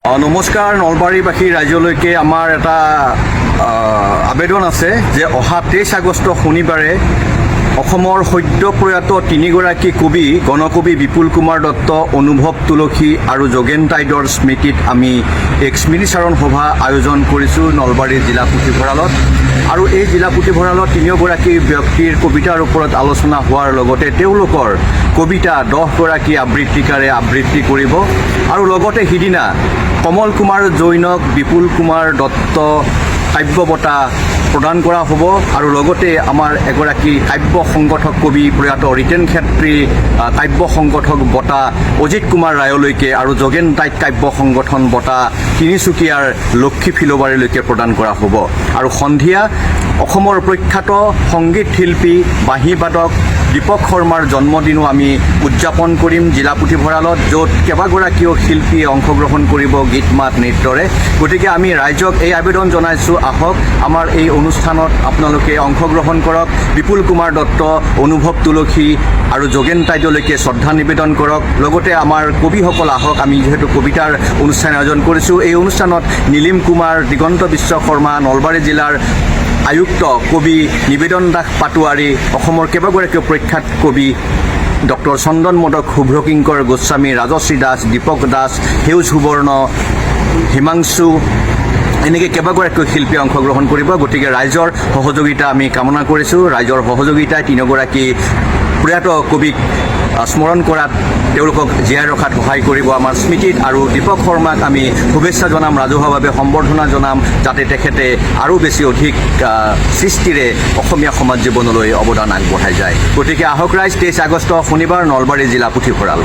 নমস্কাৰ, নলবাৰীবাসী ৰাইজলৈকে আমাৰ এটা আবেদন আছে যে অহা 23 আগষ্ট শনিবাৰে অসমৰ সদ্য প্ৰয়াত তিনিগৰাকী কবি গণকবি বিপুল কুমাৰ দত্ত, অনুভৱ তুলসী আৰু যোগেন টাইডৰ স্মৃতিত আমি এক স্মৃতিচাৰণ সভা আয়োজন কৰিছোঁ নলবাৰী জিলা পুথিভঁৰালত। আৰু এই জিলা পুথিভঁৰালত তিনিওগৰাকী ব্যক্তিৰ কবিতাৰ ওপৰত আলোচনা হোৱাৰ লগতে তেওঁলোকৰ কবিতা 10গৰাকী আবৃত্তিকাৰে আবৃত্তি কৰিব। আৰু লগতে সিদিনা কমল কুমাৰ জৈনক বিপুল কুমাৰ দত্ত কাব্য বঁটা প্ৰদান কৰা হ'ব। আৰু লগতে আমাৰ এগৰাকী কাব্য সংগঠক কবি প্ৰয়াত ৰীতেন ক্ষেত্ৰী কাব্য সংগঠক বঁটা অজিত কুমাৰ ৰায়লৈকে আৰু যোগেন টাইড কাব্য সংগঠন বঁটা তিনিচুকীয়াৰ লক্ষী ফিলবাৰীলৈকে প্ৰদান কৰা হ'ব। আৰু সন্ধিয়া অসমৰ প্ৰখ্যাত সংগীত শিল্পী বাঁহীবাদক দীপক শৰ্মাৰ জন্মদিনো আমি উদযাপন কৰিম জিলা পুথিভঁৰালত, য'ত কেইবাগৰাকীও শিল্পীয়ে অংশগ্ৰহণ কৰিব গীত মাত নৃত্যৰে। গতিকে আমি ৰাইজক এই আবেদন জনাইছোঁ, আহক আমাৰ এই অনুষ্ঠানত আপোনালোকে অংশগ্ৰহণ কৰক, বিপুল কুমাৰ দত্ত, অনুভৱ তুলসী আৰু যোগেন টাইডলৈকে শ্ৰদ্ধা নিবেদন কৰক। লগতে আমাৰ কবিসকল আহক, আমি যিহেতু কবিতাৰ অনুষ্ঠান আয়োজন কৰিছোঁ। এই অনুষ্ঠানত নীলিম কুমাৰ, দিগন্ত বিশ্ব শৰ্মা, নলবাৰী জিলাৰ আয়ুক্ত কবি নিবেদন দাস পাটোৱাৰী, অসমৰ কেইবাগৰাকীও প্ৰখ্যাত কবি ডক্টৰ চন্দন মোদক, শুভ্ৰকিংকৰ গোস্বামী, ৰাজশ্ৰী দাস, দীপক দাস, সেউজ সুবৰ্ণ, হিমাংশু, এনেকৈ কেইবাগৰাকীও শিল্পী অংশগ্ৰহণ কৰিব। গতিকে ৰাইজৰ সহযোগিতা আমি কামনা কৰিছোঁ। ৰাইজৰ সহযোগিতাই তিনিগৰাকী প্ৰয়াত কবিক স্মৰণ কৰাত, তেওঁলোকক জীয়াই ৰখাত সহায় কৰিব আমাৰ স্মৃতিত। আৰু দীপক শৰ্মাক আমি শুভেচ্ছা জনাম, ৰাজহুৱাভাৱে সম্বৰ্ধনা জনাম, যাতে তেখেতে আৰু বেছি অধিক সৃষ্টিৰে অসমীয়া সমাজ জীৱনলৈ অৱদান আগবঢ়াই যায়। গতিকে আহক ৰাইজ, 23 আগষ্ট শনিবাৰ নলবাৰী জিলা পুথিভঁৰাল।